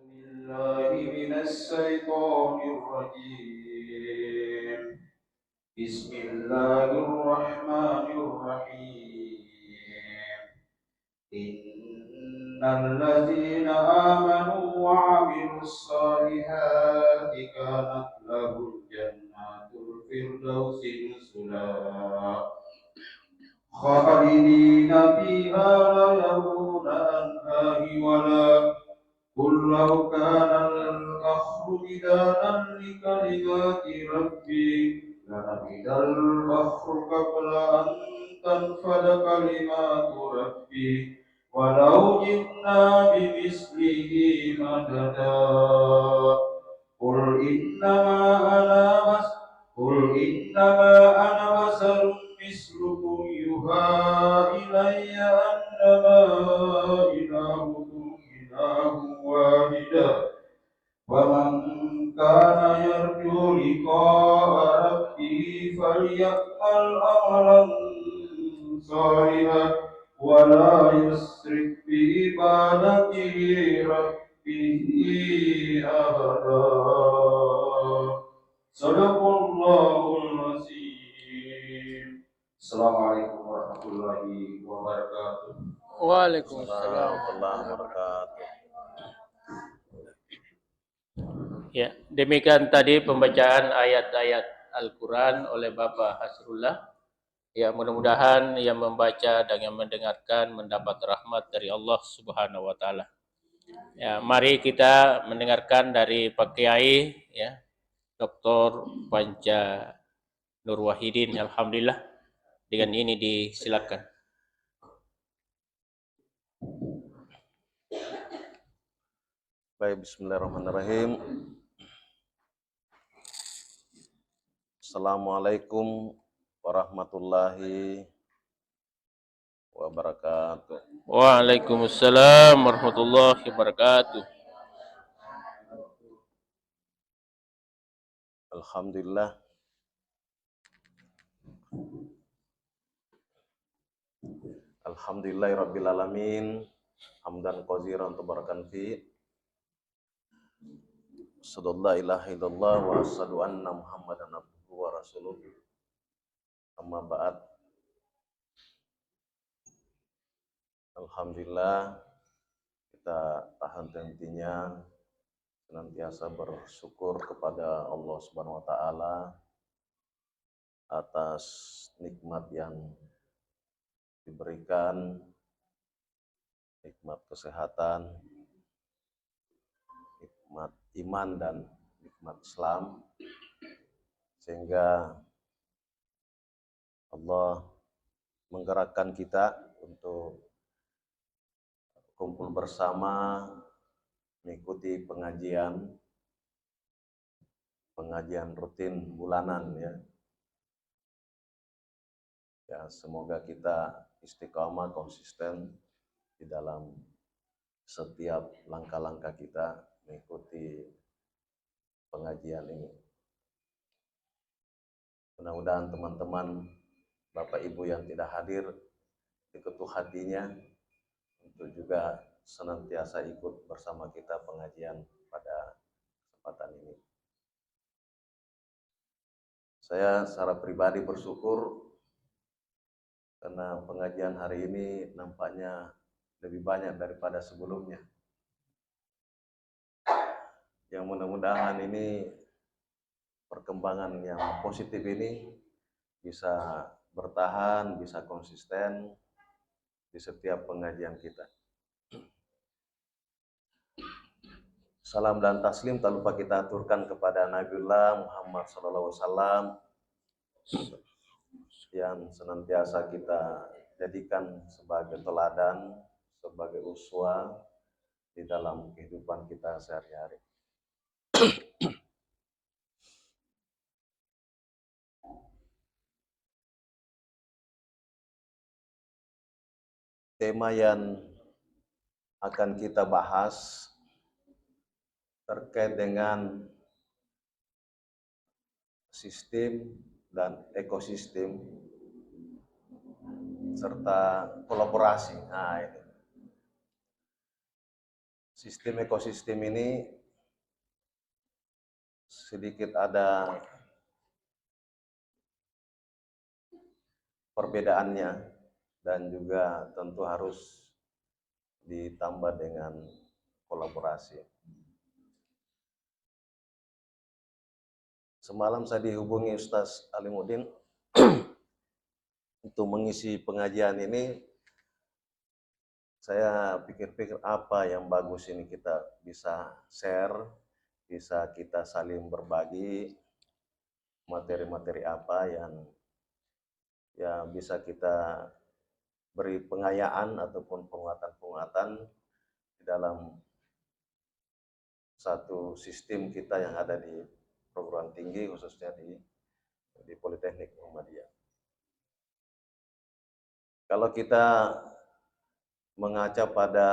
بالله من الشيطان الرجيم. بسم الله الرحمن الرحيم. إن الذين آمنوا وعملوا الصالحات كانت لهم جنات الفردوس نزلا خالدين فيها لا يبغون عنها حولا. قل لو كان البحر مدادا لكلمات ربي لنفد البحر قبل أن تنفد كلمات ربي ولو جئنا بمثله مددا. قل إنما أنا بس قل إنما أنا بشر مثلكم يوحى إلي أنما إلهكم إله واحد. ومن كان يرجو لقاء ربه فليعمل عملا صالحا ولا يشرك بعبادة ربه أحدا. صدق الله العظيم. السلام عليكم ورحمة الله وبركاته. Waalaikumsalam. Warahmatullahi wabarakatuh. Ya, demikian tadi pembacaan ayat-ayat Al-Quran oleh Bapak Hasrullah. Ya, mudah-mudahan yang membaca dan yang mendengarkan mendapat rahmat dari Allah Subhanahu wa taala. Ya, mari kita mendengarkan dari Pak Kiai ya, Dr. Panca Nur Wahidin. Alhamdulillah. Dengan ini disilakan. Baik, bismillahirrahmanirrahim. Assalamualaikum warahmatullahi wabarakatuh. Waalaikumsalam warahmatullahi wabarakatuh. Alhamdulillah. Alhamdulillahirabbil alamin. Hamdan qaziran tabarakan fi. Sallallahu ilaha illallah wa asyhadu anna Muhammadan abduhu wa rasuluh. Amma ba'd. Alhamdulillah, kita tahan hentinya senantiasa bersyukur kepada Allah Subhanahu wa taala atas nikmat yang diberikan, nikmat kesehatan, nikmat iman dan nikmat Islam, sehingga Allah menggerakkan kita untuk kumpul bersama mengikuti pengajian rutin bulanan ya. Ya, semoga kita istiqamah konsisten di dalam setiap langkah-langkah kita mengikuti pengajian ini. Mudah-mudahan teman-teman, Bapak Ibu yang tidak hadir diketuk hatinya untuk juga senantiasa ikut bersama kita pengajian pada kesempatan ini. Saya secara pribadi bersyukur karena pengajian hari ini nampaknya lebih banyak daripada sebelumnya. Yang mudah-mudahan ini perkembangan yang positif ini bisa bertahan, bisa konsisten di setiap pengajian kita. Salam dan taslim tak lupa kita aturkan kepada Nabiullah Muhammad SAW yang senantiasa kita jadikan sebagai teladan, sebagai uswah di dalam kehidupan kita sehari-hari. Tema yang akan kita bahas terkait dengan sistem dan ekosistem serta kolaborasi. Nah, ini. sistem ekosistem ini sedikit ada perbedaannya dan juga tentu harus ditambah dengan kolaborasi. Semalam saya dihubungi Ustaz Alimuddin untuk mengisi pengajian ini. Saya pikir-pikir apa yang bagus ini kita bisa share, bisa kita saling berbagi materi-materi apa yang ya bisa kita beri pengayaan ataupun penguatan-penguatan di dalam satu sistem kita yang ada di perguruan tinggi, khususnya di Politeknik Muhammadiyah. Kalau kita mengaca pada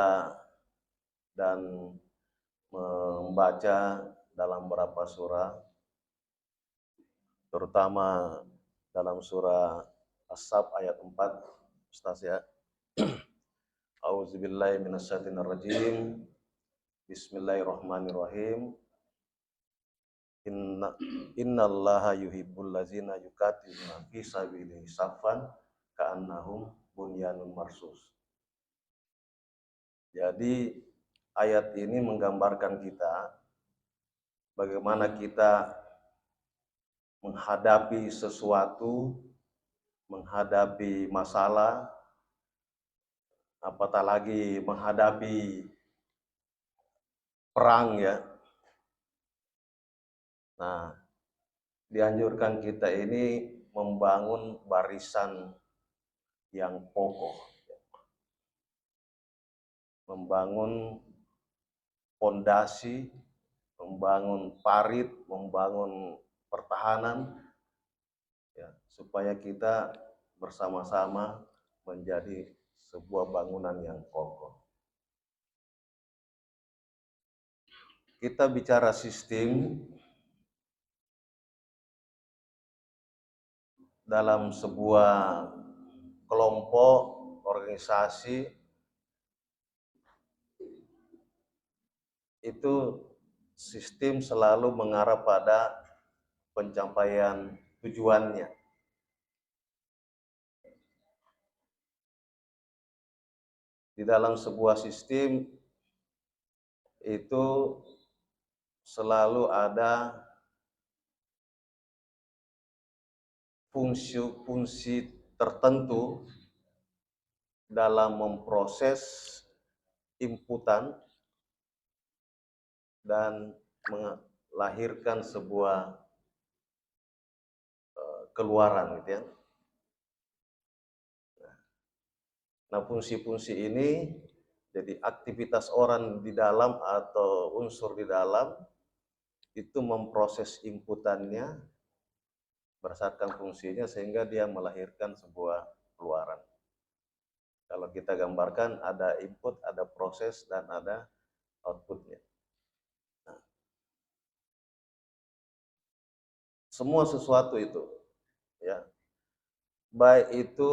dan membaca dalam beberapa surah, terutama dalam surah As-Sab ayat 4, Ustaz ya. A'udzubillahi minasyaitonirrajim. Bismillahirrahmanirrahim. Innallaha yuhibbul ladzina yuqatiluna fi sabilihi saffan ka'annahum bunyanun marsus. Jadi ayat ini menggambarkan kita bagaimana kita menghadapi sesuatu, menghadapi masalah, apatah lagi menghadapi perang ya. Nah, dianjurkan kita ini membangun barisan yang kokoh, membangun fondasi, membangun parit, membangun pertahanan, ya, supaya kita bersama-sama menjadi sebuah bangunan yang kokoh. Kita bicara sistem dalam sebuah kelompok, organisasi, itu sistem selalu mengarah pada pencapaian tujuannya. Di dalam sebuah sistem itu selalu ada fungsi-fungsi tertentu dalam memproses inputan dan melahirkan sebuah keluaran gitu ya. Nah, fungsi-fungsi ini jadi aktivitas orang di dalam atau unsur di dalam itu memproses inputannya berdasarkan fungsinya sehingga dia melahirkan sebuah keluaran. Kalau kita gambarkan ada input, ada proses dan ada outputnya. Nah, semua sesuatu itu ya, baik itu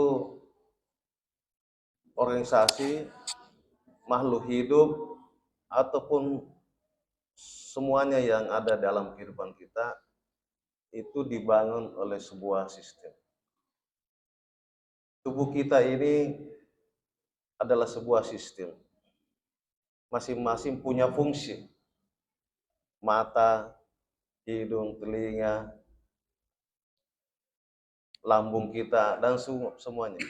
organisasi, makhluk hidup, ataupun semuanya yang ada dalam kehidupan kita itu dibangun oleh sebuah sistem. Tubuh kita ini adalah sebuah sistem. Masing-masing punya fungsi. Mata, hidung, telinga, lambung kita, dan semuanya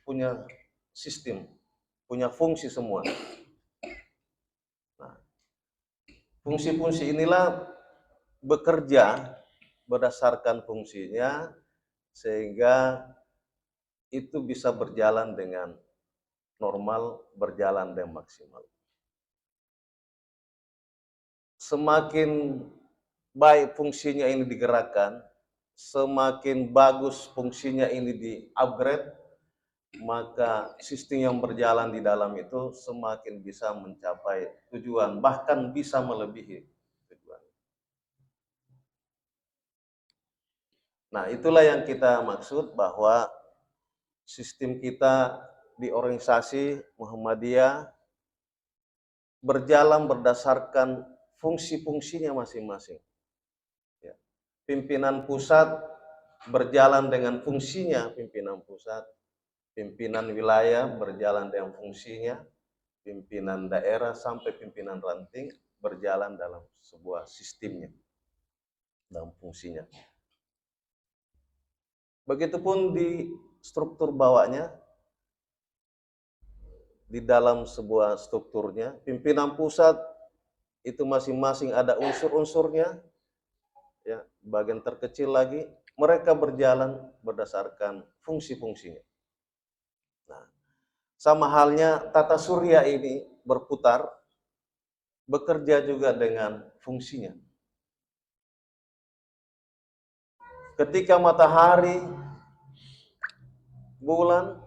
punya sistem, punya fungsi semua. Nah, fungsi-fungsi inilah bekerja berdasarkan fungsinya sehingga itu bisa berjalan dengan normal, berjalan dengan maksimal. Semakin baik fungsinya ini digerakkan, semakin bagus fungsinya ini di-upgrade, maka sistem yang berjalan di dalam itu semakin bisa mencapai tujuan, bahkan bisa melebihi tujuan. Nah, itulah yang kita maksud bahwa sistem kita di organisasi Muhammadiyah berjalan berdasarkan fungsi-fungsinya masing-masing. Ya. Pimpinan pusat berjalan dengan fungsinya pimpinan pusat, pimpinan wilayah berjalan dengan fungsinya, pimpinan daerah sampai pimpinan ranting berjalan dalam sebuah sistemnya, dalam fungsinya. Begitupun di struktur bawahnya, di dalam sebuah strukturnya, pimpinan pusat itu masing-masing ada unsur-unsurnya, ya, bagian terkecil lagi, mereka berjalan berdasarkan fungsi-fungsinya. Nah, sama halnya tata surya ini berputar, bekerja juga dengan fungsinya. Ketika matahari, bulan,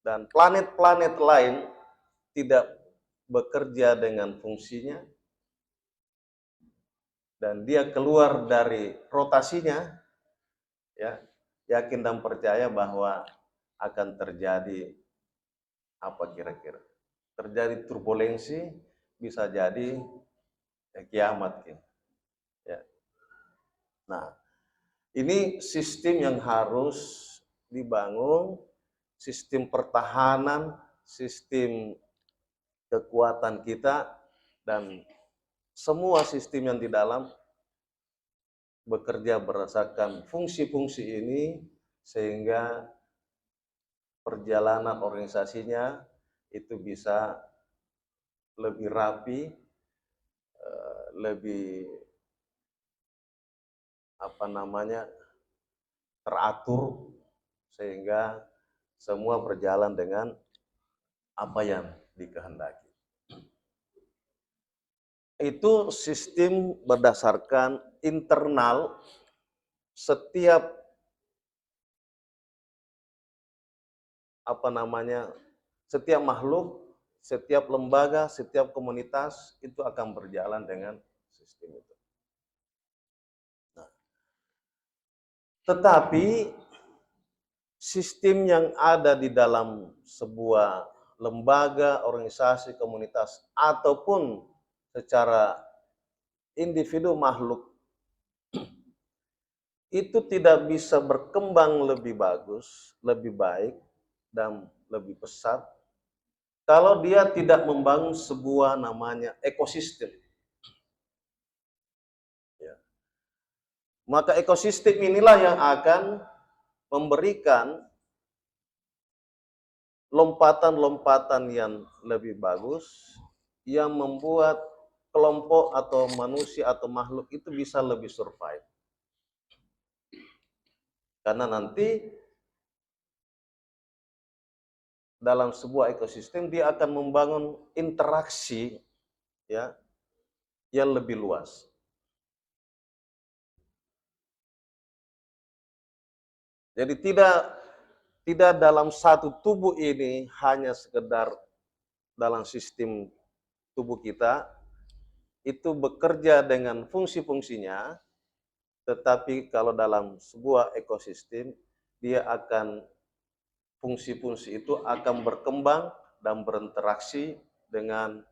dan planet-planet lain tidak bekerja dengan fungsinya, dan dia keluar dari rotasinya, ya, yakin dan percaya bahwa akan terjadi apa kira-kira? Terjadi turbulensi, bisa jadi kiamat. Ya. Nah, ini sistem yang harus dibangun, sistem pertahanan, sistem kekuatan kita, dan semua sistem yang di dalam bekerja berdasarkan fungsi-fungsi ini, sehingga perjalanan organisasinya itu bisa lebih rapi, lebih teratur, sehingga semua berjalan dengan apa yang dikehendaki. Itu sistem berdasarkan internal setiap setiap makhluk, setiap lembaga, setiap komunitas itu akan berjalan dengan sistem itu. Nah, tetapi sistem yang ada di dalam sebuah lembaga, organisasi, komunitas, ataupun secara individu makhluk itu tidak bisa berkembang lebih bagus, lebih baik, dan lebih pesat kalau dia tidak membangun sebuah namanya ekosistem. Ya. Maka ekosistem inilah yang akan memberikan lompatan-lompatan yang lebih bagus, yang membuat kelompok atau manusia atau makhluk itu bisa lebih survive. Karena nanti dalam sebuah ekosistem dia akan membangun interaksi, ya, yang lebih luas. Jadi tidak dalam satu tubuh ini hanya sekedar dalam sistem tubuh kita itu bekerja dengan fungsi-fungsinya, tetapi kalau dalam sebuah ekosistem dia akan fungsi-fungsi itu akan berkembang dan berinteraksi dengan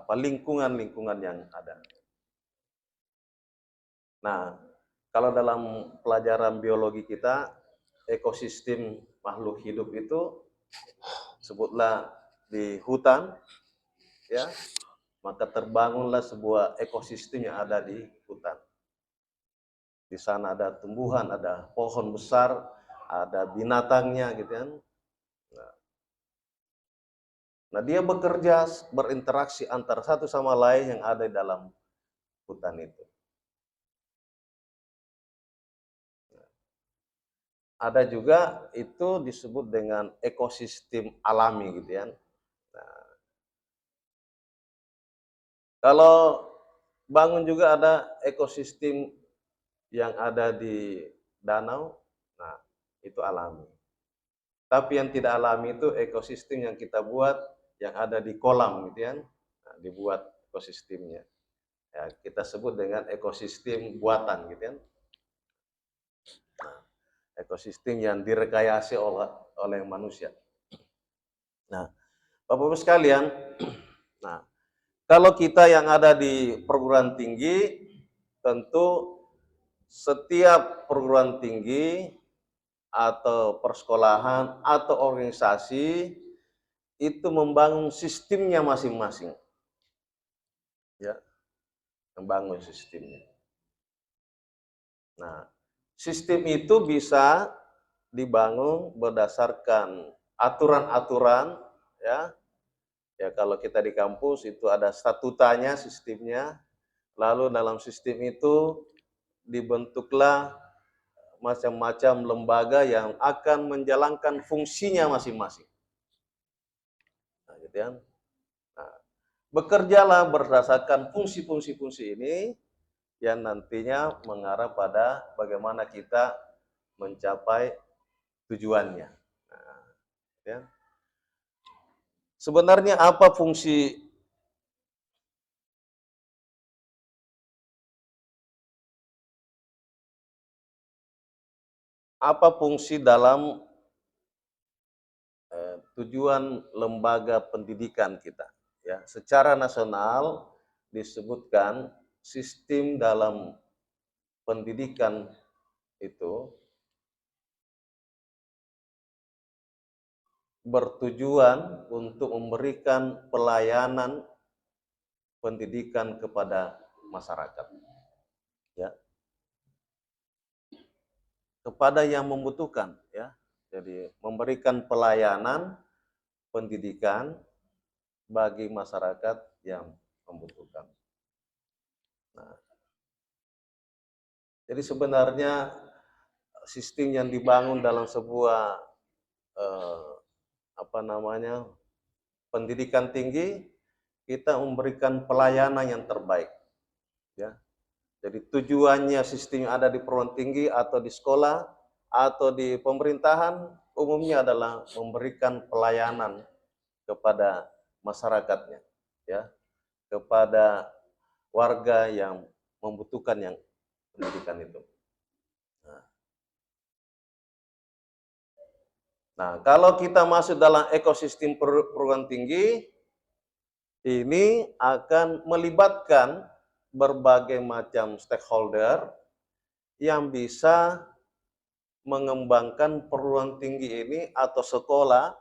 lingkungan-lingkungan yang ada. Nah, kalau dalam pelajaran biologi kita, ekosistem makhluk hidup itu sebutlah di hutan, ya, maka terbangunlah sebuah ekosistem yang ada di hutan. Di sana ada tumbuhan, ada pohon besar, ada binatangnya, gitu kan. Nah, dia bekerja berinteraksi antara satu sama lain yang ada di dalam hutan itu. Ada juga itu disebut dengan ekosistem alami, gitu kan. Nah, kalau bangun juga ada ekosistem yang ada di danau, nah itu alami. Tapi yang tidak alami itu ekosistem yang kita buat, yang ada di kolam, gitu kan. Nah, dibuat ekosistemnya. Ya, kita sebut dengan ekosistem buatan, gitu kan. Nah, ekosistem yang direkayasa oleh manusia. Nah, Bapak-Bapak sekalian, nah, kalau kita yang ada di perguruan tinggi, tentu setiap perguruan tinggi atau persekolahan atau organisasi itu membangun sistemnya masing-masing, ya, membangun sistemnya. Nah, sistem itu bisa dibangun berdasarkan aturan-aturan, ya. Ya, kalau kita di kampus itu ada statutanya, sistemnya. Lalu dalam sistem itu dibentuklah macam-macam lembaga yang akan menjalankan fungsinya masing-masing. Nah, gitu ya. Nah, bekerjalah berdasarkan fungsi-fungsi ini yang nantinya mengarah pada bagaimana kita mencapai tujuannya. Nah, ya. Sebenarnya apa fungsi dalam tujuan lembaga pendidikan kita? Ya, secara nasional disebutkan sistem dalam pendidikan itu bertujuan untuk memberikan pelayanan pendidikan kepada masyarakat, ya, kepada yang membutuhkan, ya. Jadi memberikan pelayanan pendidikan bagi masyarakat yang membutuhkan. Nah, jadi sebenarnya sistem yang dibangun dalam sebuah pendidikan tinggi, kita memberikan pelayanan yang terbaik, ya. Jadi tujuannya sistem yang ada di perguruan tinggi atau di sekolah atau di pemerintahan umumnya adalah memberikan pelayanan kepada masyarakatnya, ya, kepada warga yang membutuhkan yang pendidikan itu. Nah, kalau kita masuk dalam ekosistem perguruan tinggi, ini akan melibatkan berbagai macam stakeholder yang bisa mengembangkan perguruan tinggi ini atau sekolah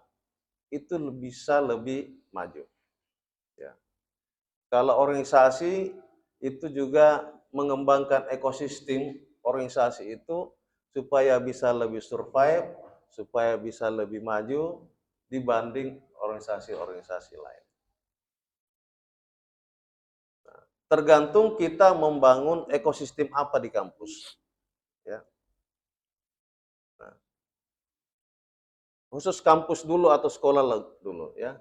itu bisa lebih maju. Ya. Kalau organisasi itu juga mengembangkan ekosistem organisasi itu supaya bisa lebih survive, supaya bisa lebih maju dibanding organisasi-organisasi lain. Nah, tergantung kita membangun ekosistem apa di kampus, ya. Nah, khusus kampus dulu atau sekolah dulu, ya.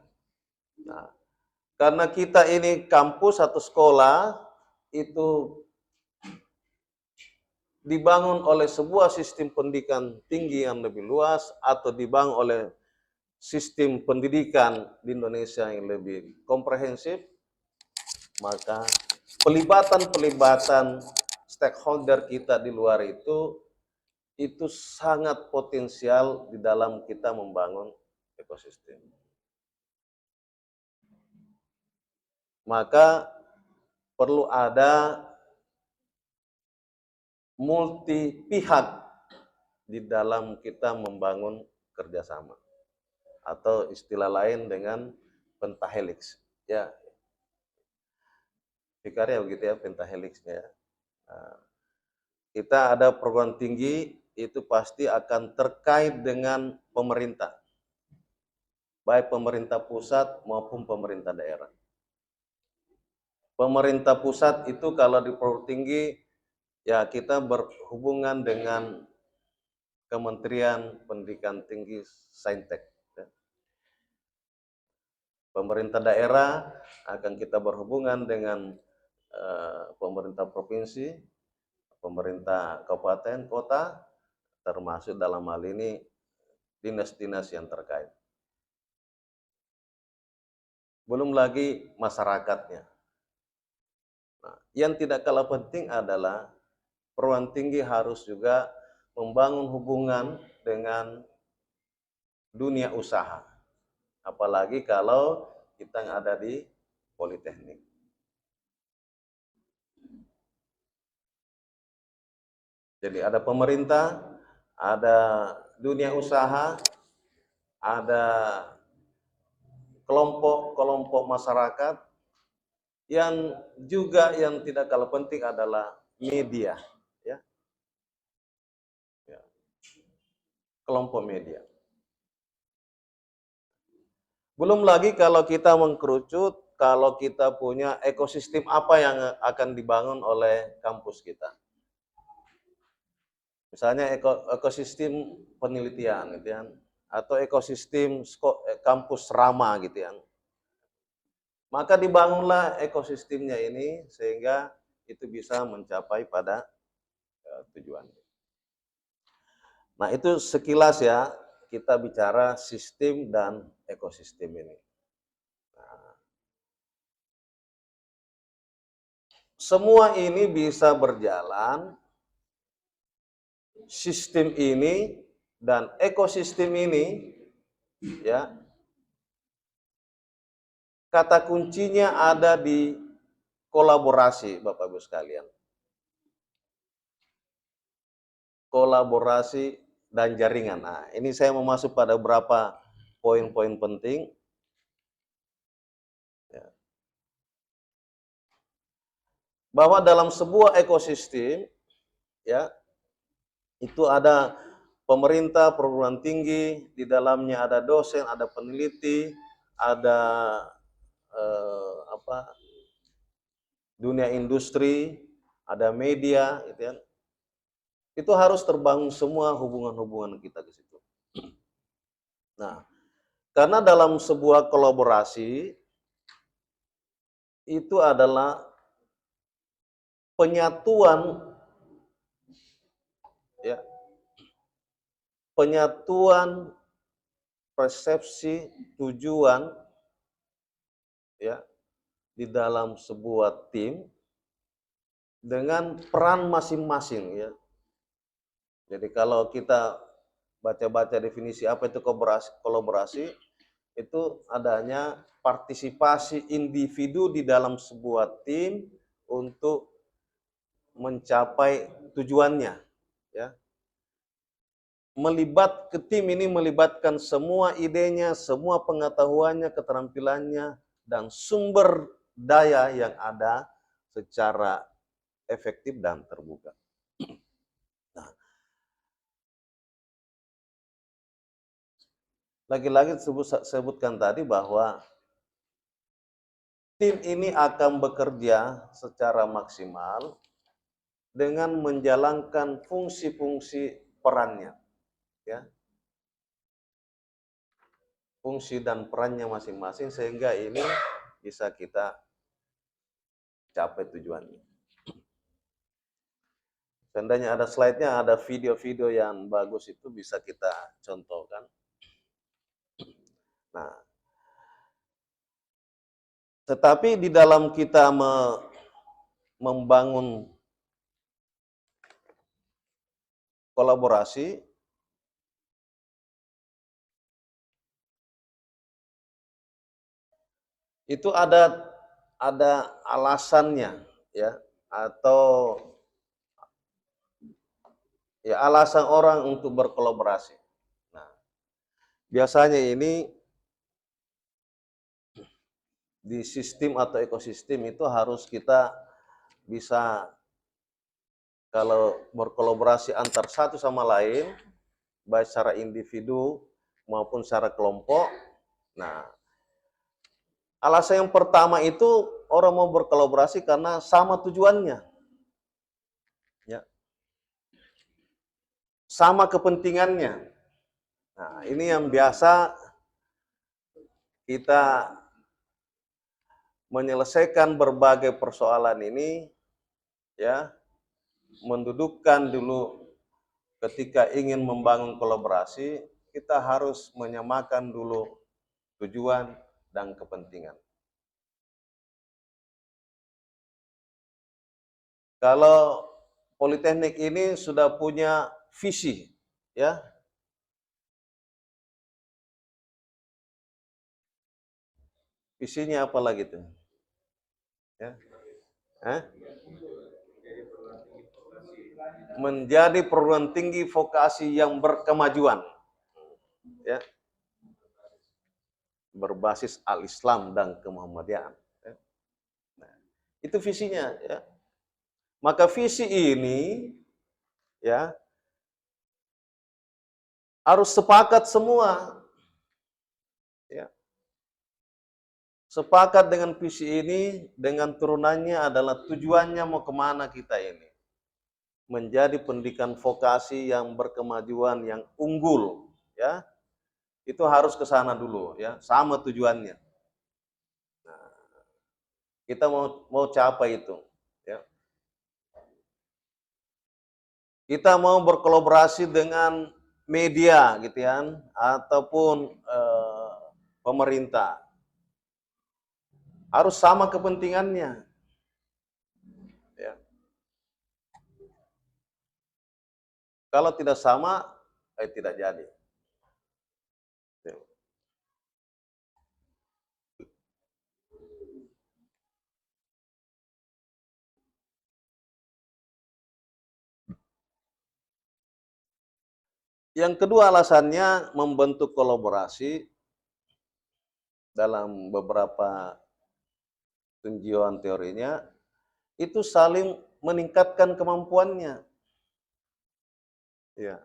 Nah, karena kita ini kampus atau sekolah itu dibangun oleh sebuah sistem pendidikan tinggi yang lebih luas atau dibangun oleh sistem pendidikan di Indonesia yang lebih komprehensif, maka pelibatan stakeholder kita di luar itu sangat potensial di dalam kita membangun ekosistem. Maka perlu ada multi pihak di dalam kita membangun kerjasama, atau istilah lain dengan pentahelix, ya. Fikarnya begitu ya, pentahelixnya. Nah, kita ada perguruan tinggi itu pasti akan terkait dengan pemerintah, baik pemerintah pusat maupun pemerintah daerah. Pemerintah pusat itu kalau di perguruan tinggi, ya kita berhubungan dengan Kementerian Pendidikan Tinggi Saintek. Pemerintah daerah akan kita berhubungan dengan pemerintah provinsi, pemerintah kabupaten, kota, termasuk dalam hal ini dinas-dinas yang terkait. Belum lagi masyarakatnya. Nah, yang tidak kalah penting adalah perguruan tinggi harus juga membangun hubungan dengan dunia usaha. Apalagi kalau kita yang ada di Politeknik. Jadi ada pemerintah, ada dunia usaha, ada kelompok-kelompok masyarakat, yang juga yang tidak kalah penting adalah media, ya, ya, kelompok media. Belum lagi kalau kita mengkerucut, kalau kita punya ekosistem apa yang akan dibangun oleh kampus kita. Misalnya ekosistem penelitian gitu ya, atau ekosistem kampus Rama gitu ya. Maka dibangunlah ekosistemnya ini sehingga itu bisa mencapai pada tujuan. Nah, itu sekilas ya kita bicara sistem dan ekosistem ini. Nah, semua ini bisa berjalan, sistem ini dan ekosistem ini, ya, kata kuncinya ada di kolaborasi, Bapak Ibu sekalian. Kolaborasi dan jaringan. Nah, ini saya mau masuk pada beberapa poin-poin penting. Ya. Bahwa dalam sebuah ekosistem, ya, itu ada pemerintah, perguruan tinggi, di dalamnya ada dosen, ada peneliti, ada dunia industri, ada media, gitu ya. Itu harus terbangun semua hubungan-hubungan kita ke situ. Nah, karena dalam sebuah kolaborasi itu adalah penyatuan, ya, penyatuan persepsi, tujuan, ya, di dalam sebuah tim dengan peran masing-masing, ya. Jadi kalau kita baca-baca definisi apa itu kolaborasi, itu adanya partisipasi individu di dalam sebuah tim untuk mencapai tujuannya, ya. Tim ini melibatkan semua idenya, semua pengetahuannya, keterampilannya, dan sumber daya yang ada secara efektif dan terbuka. Nah, lagi-lagi sebutkan tadi bahwa tim ini akan bekerja secara maksimal dengan menjalankan fungsi-fungsi perannya, ya. Fungsi dan perannya masing-masing sehingga ini bisa kita capai tujuannya. Seandainya ada slide-nya, ada video-video yang bagus itu bisa kita contohkan. Nah, tetapi di dalam kita membangun kolaborasi, itu ada alasannya, ya, atau ya alasan orang untuk berkolaborasi. Nah, biasanya ini di sistem atau ekosistem itu harus kita bisa, kalau berkolaborasi antar satu sama lain, baik secara individu maupun secara kelompok. Nah, alasan yang pertama itu orang mau berkolaborasi karena sama tujuannya, ya, sama kepentingannya. Nah, ini yang biasa kita menyelesaikan berbagai persoalan ini, ya, mendudukkan dulu ketika ingin membangun kolaborasi, kita harus menyamakan dulu tujuan dan kepentingan. Kalau Politeknik ini sudah punya visi, ya, Visinya apa lagi tuh? Ya. Hah? Menjadi perguruan tinggi vokasi yang berkemajuan, ya, berbasis al-Islam dan kemuhammadiyaan. Ya. Nah, itu visinya, ya. Maka visi ini, ya, harus sepakat semua, ya. Sepakat dengan visi ini, dengan turunannya adalah tujuannya mau kemana kita ini. Menjadi pendidikan vokasi yang berkemajuan, yang unggul, ya. Itu harus ke sana dulu, ya, sama tujuannya. Nah, kita mau capai itu, ya. Kita mau berkolaborasi dengan media, gitu ya, ataupun pemerintah. Harus sama kepentingannya, ya. Kalau tidak sama, tidak jadi. Yang kedua alasannya membentuk kolaborasi dalam beberapa tinjauan teorinya, itu saling meningkatkan kemampuannya. Ya.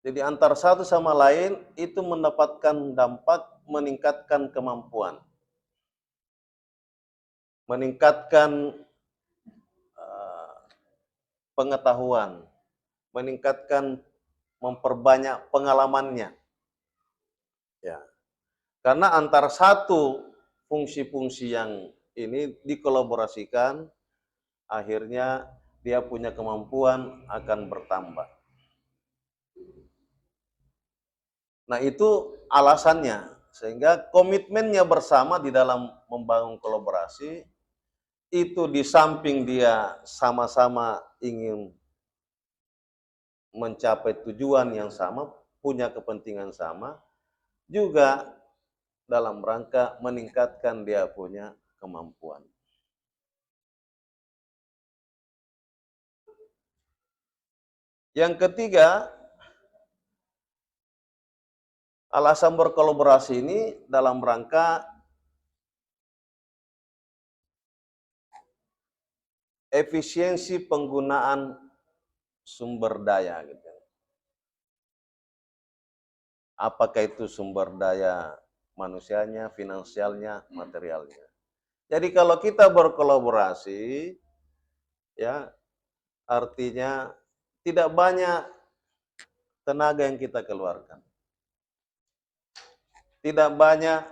Jadi antara satu sama lain itu mendapatkan dampak meningkatkan kemampuan. Meningkatkan pengetahuan, meningkatkan, memperbanyak pengalamannya. Ya. Karena antara satu fungsi-fungsi yang ini dikolaborasikan, akhirnya dia punya kemampuan akan bertambah. Nah, itu alasannya, sehingga komitmennya bersama di dalam membangun kolaborasi itu di samping dia sama-sama ingin mencapai tujuan yang sama, punya kepentingan sama, juga dalam rangka meningkatkan dia punya kemampuan. Yang ketiga, alasan berkolaborasi ini dalam rangka efisiensi penggunaan sumber daya, gitu. Apakah itu sumber daya manusianya, finansialnya, materialnya. Jadi kalau kita berkolaborasi, ya, artinya tidak banyak tenaga yang kita keluarkan. Tidak banyak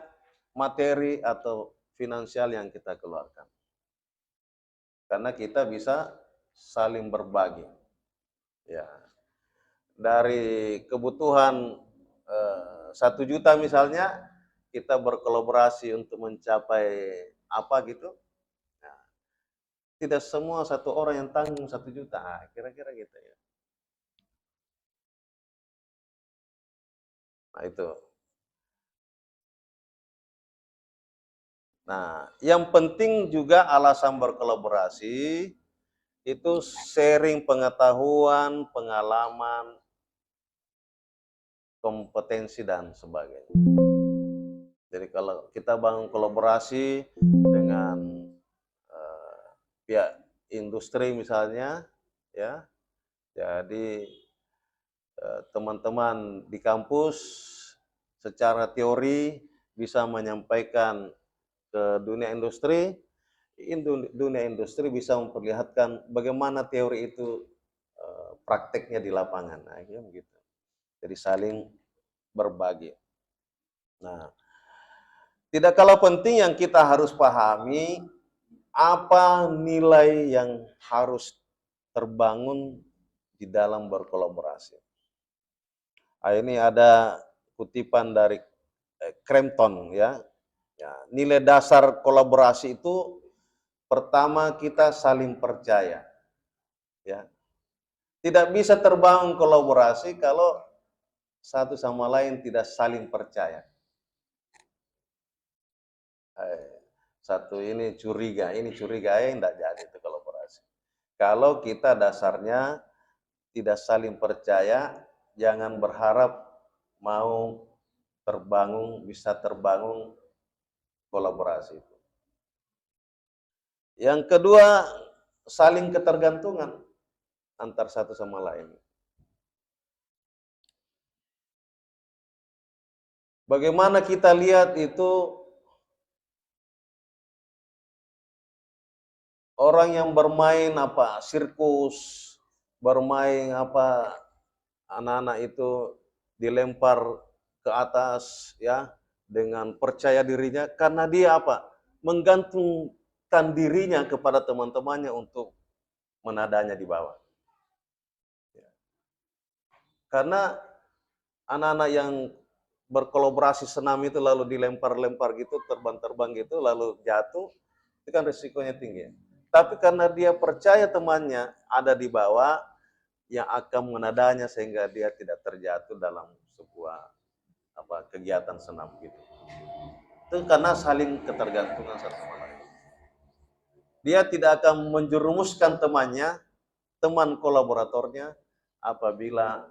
materi atau finansial yang kita keluarkan. Karena kita bisa saling berbagi. Ya. Dari kebutuhan 1 juta misalnya, kita berkolaborasi untuk mencapai apa gitu. Nah, tidak semua satu orang yang tanggung 1 juta, kira-kira gitu ya. Nah, itu. Nah, yang penting juga alasan berkolaborasi itu sharing pengetahuan, pengalaman, kompetensi, dan sebagainya. Jadi kalau kita bangun kolaborasi dengan pihak industri misalnya, ya, jadi teman-teman di kampus secara teori bisa menyampaikan ke dunia industri bisa memperlihatkan bagaimana teori itu prakteknya di lapangan. Nah, begitu. Jadi saling berbagi. Nah, tidak kalah penting yang kita harus pahami, apa nilai yang harus terbangun di dalam berkolaborasi. Ini ada kutipan dari Crampton, ya. Ya, nilai dasar kolaborasi itu pertama kita saling percaya. Ya. Tidak bisa terbangun kolaborasi kalau satu sama lain tidak saling percaya. Satu ini curiga, tidak jadi itu kolaborasi. Kalau kita dasarnya tidak saling percaya, jangan berharap mau bisa terbangun kolaborasi itu. Yang kedua, saling ketergantungan antar satu sama lain. Bagaimana kita lihat itu orang yang bermain sirkus, bermain anak-anak itu dilempar ke atas ya dengan percaya dirinya karena dia menggantungkan dirinya kepada teman-temannya untuk menadanya di bawah. Karena anak-anak yang berkolaborasi senam itu lalu dilempar-lempar gitu, terbang-terbang gitu, lalu jatuh, itu kan risikonya tinggi. Tapi karena dia percaya temannya ada di bawah yang akan menadanya sehingga dia tidak terjatuh dalam sebuah kegiatan senam gitu. Itu karena saling ketergantungan satu sama lain. Dia tidak akan menjerumuskan teman kolaboratornya apabila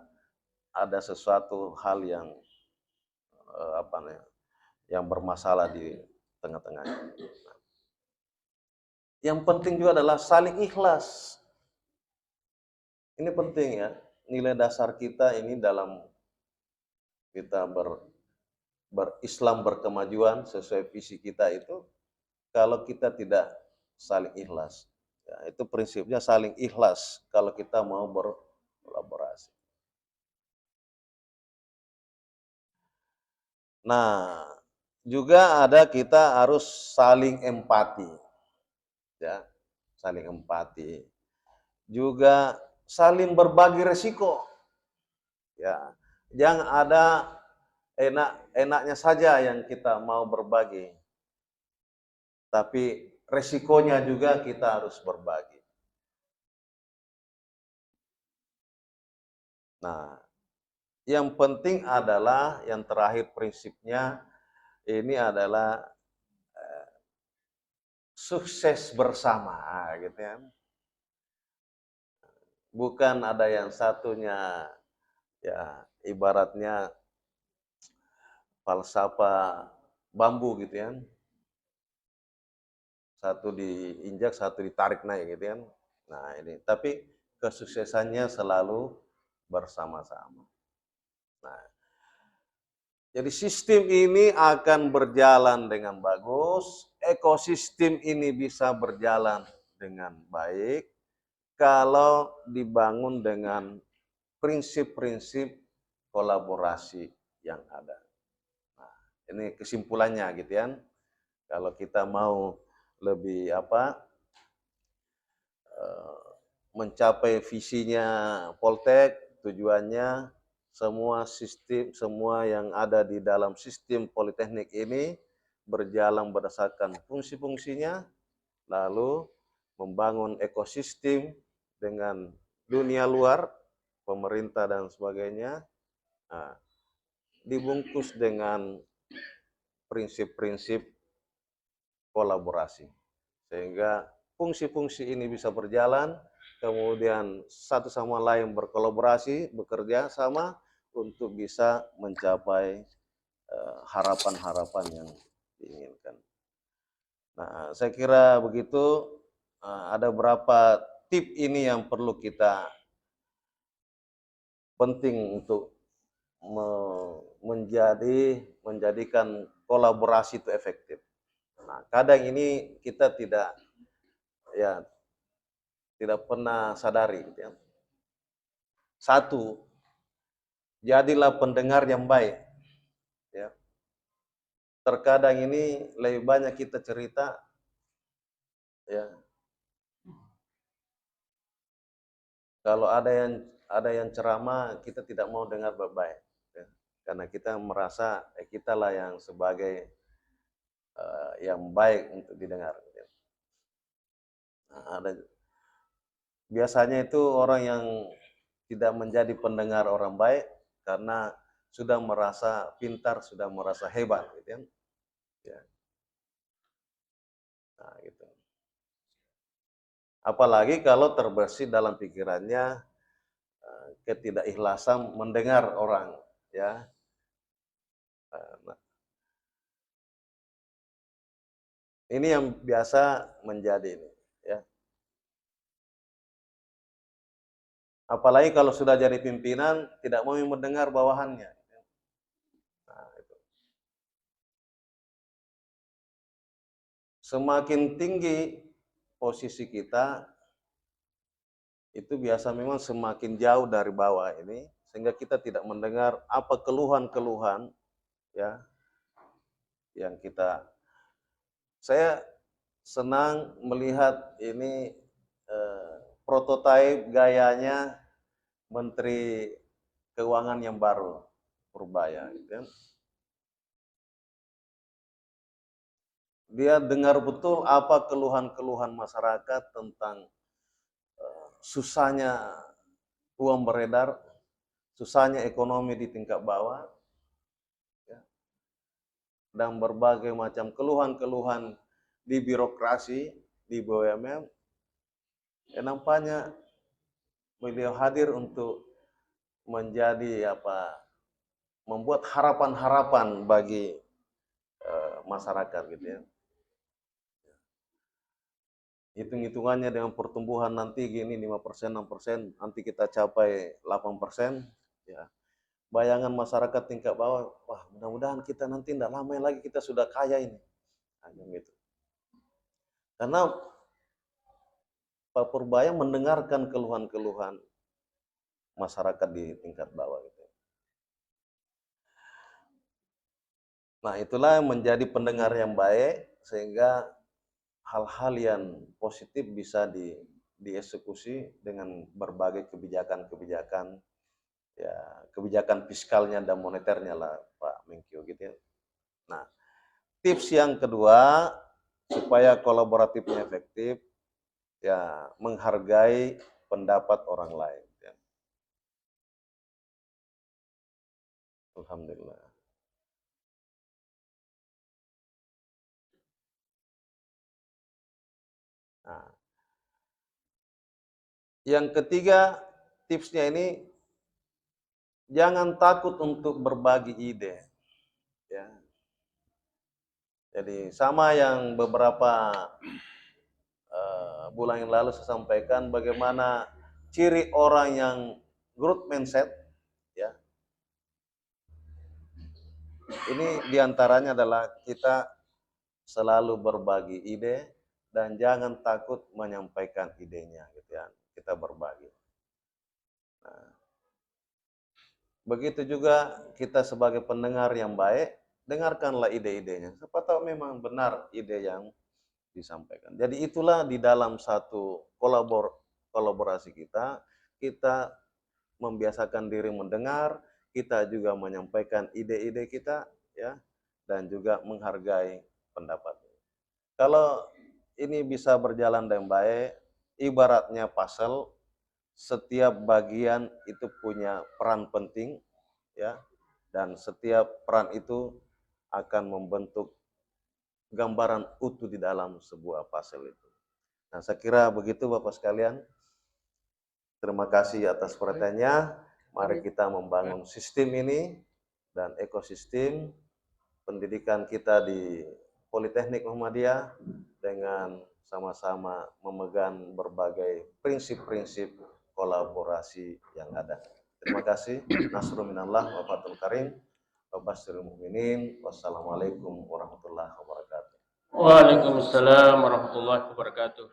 ada sesuatu hal yang yang bermasalah di tengah-tengahnya. Yang penting juga adalah saling ikhlas. Ini penting ya, nilai dasar kita ini dalam kita berislam berkemajuan sesuai visi kita itu, kalau kita tidak saling ikhlas. Ya, itu prinsipnya saling ikhlas kalau kita mau berkolaborasi. Nah, juga kita harus saling empati. Ya, saling empati. Juga saling berbagi resiko. Ya, jangan ada enaknya saja yang kita mau berbagi. Tapi resikonya juga kita harus berbagi. Nah, yang penting adalah yang terakhir prinsipnya ini adalah sukses bersama gitu ya. Bukan ada yang satunya ya ibaratnya falsafah bambu gitu ya. Satu diinjak, satu ditarik naik gitu kan. Nah, ini tapi kesuksesannya selalu bersama-sama. Nah, jadi sistem ini akan berjalan dengan bagus, ekosistem ini bisa berjalan dengan baik kalau dibangun dengan prinsip-prinsip kolaborasi yang ada. Nah, ini kesimpulannya gitu ya. Kalau kita mau lebih mencapai visinya Poltek, tujuannya semua yang ada di dalam sistem Politeknik ini berjalan berdasarkan fungsi-fungsinya, lalu membangun ekosistem dengan dunia luar, pemerintah dan sebagainya, dibungkus dengan prinsip-prinsip kolaborasi. Sehingga fungsi-fungsi ini bisa berjalan, kemudian satu sama lain berkolaborasi, bekerja sama untuk bisa mencapai harapan-harapan yang diinginkan. Nah, saya kira begitu. Ada beberapa tip ini yang perlu kita penting untuk menjadikan kolaborasi itu efektif. Nah, kadang ini kita tidak pernah sadari gitu ya. Satu, jadilah pendengar yang baik. Ya. Terkadang ini lebih banyak kita cerita ya. Kalau ada yang ceramah, kita tidak mau dengar baik-baik. Ya. Karena kita merasa kitalah yang sebagai yang baik untuk didengar. Ya. Nah, biasanya itu orang yang tidak menjadi pendengar orang baik karena sudah merasa pintar, sudah merasa hebat, gitu kan? Ya. Nah, gitu. Apalagi kalau terbersih dalam pikirannya ketidakikhlasan mendengar orang, ya. Nah, ini yang biasa menjadi ini, ya. Apalagi kalau sudah jadi pimpinan, tidak mau mendengar bawahannya. Nah, itu. Semakin tinggi posisi kita, itu biasa memang semakin jauh dari bawah ini, sehingga kita tidak mendengar apa keluhan-keluhan, ya, yang saya senang melihat ini prototipe gayanya Menteri Keuangan yang baru, Purbaya, gitu kan. Dia dengar betul apa keluhan-keluhan masyarakat tentang susahnya uang beredar, susahnya ekonomi di tingkat bawah, ya, dan berbagai macam keluhan-keluhan di birokrasi, di BUMN. Ya, nampaknya beliau hadir untuk menjadi membuat harapan-harapan bagi masyarakat, gitu ya. Hitung-hitungannya dengan pertumbuhan nanti gini 5%, 6%, nanti kita capai 8%, ya. Bayangan masyarakat tingkat bawah, wah mudah-mudahan kita nanti tidak lama lagi kita sudah kaya ini. Hanya gitu. Karena Pak Purbaya mendengarkan keluhan-keluhan masyarakat di tingkat bawah, gitu. Nah, itulah menjadi pendengar yang baik, sehingga hal-hal yang positif bisa dieksekusi dengan berbagai kebijakan-kebijakan, ya, kebijakan fiskalnya dan moneternya lah Pak Menkyu, gitu ya. Nah, tips yang kedua supaya kolaboratifnya efektif, ya, menghargai pendapat orang lain, ya. Alhamdulillah. Nah, yang ketiga tipsnya ini, jangan takut untuk berbagi ide, ya. Jadi sama yang beberapa bulan yang lalu saya sampaikan, bagaimana ciri orang yang growth mindset, ya. Ini diantaranya adalah kita selalu berbagi ide dan jangan takut menyampaikan idenya, gitu ya. Kita berbagi. Nah, begitu juga kita sebagai pendengar yang baik, dengarkanlah ide-idenya. Siapa tahu memang benar ide yang disampaikan. Jadi itulah di dalam satu kolaborasi kita membiasakan diri mendengar, kita juga menyampaikan ide-ide kita, ya, dan juga menghargai pendapat. Kalau ini bisa berjalan dengan baik, ibaratnya puzzle, setiap bagian itu punya peran penting, ya, dan setiap peran itu akan membentuk gambaran utuh di dalam sebuah puzzle itu. Nah, saya kira begitu Bapak sekalian. Terima kasih atas perhatiannya. Mari kita membangun sistem ini dan ekosistem pendidikan kita di Politeknik Muhammadiyah dengan sama-sama memegang berbagai prinsip-prinsip kolaborasi yang ada. Terima kasih. Nasrul minallah wa fathul karim. Wabasyirul mu'minin. Wassalamualaikum warahmatullahi wabarakatuh. Waalaikumsalam warahmatullahi wabarakatuh.